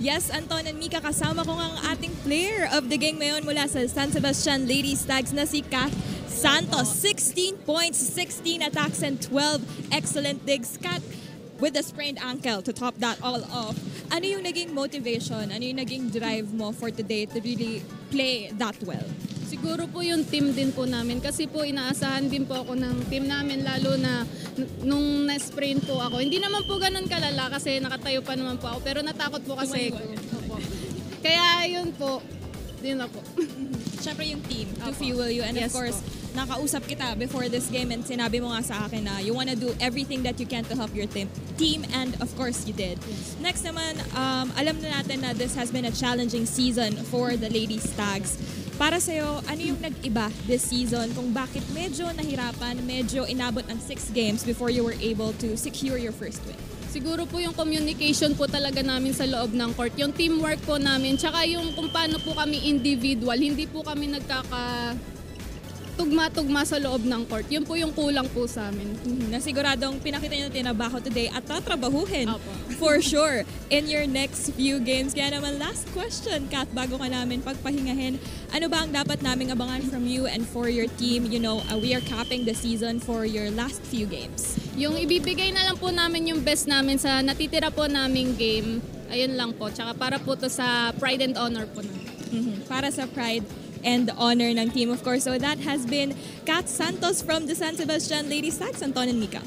Yes, Anton and Mika, kasama ko ang ating player of the game ngayon mula sa San Sebastian Lady Stags na si Kath Santos. 16 points, 16 attacks, and 12 excellent digs. Kath, with the sprained ankle to top that all off, ano yung naging motivation, ano yung naging drive mo for today to really play that well? Siguro po yung team din po namin kasi po inaasahan din po ako ng team namin lalo na nung na-sprain po ako. Hindi naman po ganun kalala kasi nakatayo pa naman po ako pero natakot po kasi. Opo. Kaya yun po, yun na po. Siyempre yung team to fuel you and of course, nakausap kita before this game and sinabi mo nga sa akin na you wanna do everything that you can to help your team and of course you did. Yes. Next naman, alam na natin na this has been a challenging season for the Lady Stags. Para sa'yo, ano yung nag-iba this season kung bakit medyo nahirapan, medyo inabot ng 6 games before you were able to secure your first win? Siguro po yung communication po talaga namin sa loob ng court, yung teamwork po namin, tsaka yung kung paano po kami individual, hindi po kami tugma-tugma sa loob ng court. Yun po yung kulang po sa amin. Na siguradong pinakita niyo na tinabaho today at tatrabahuhin Opo. for sure in your next few games. Kaya naman last question, Kat, bago ka namin pagpahingahin, ano ba ang dapat naming abangan from you and for your team? You know, we are capping the season for your last few games. Yung ibibigay na lang po namin yung best namin sa natitira po naming game. Ayun lang po. Tsaka para po to sa pride and honor po namin. Para sa pride and honor ng team, of course. So that has been Kath Santos from the San Sebastian Lady Stags, Anton and Mika.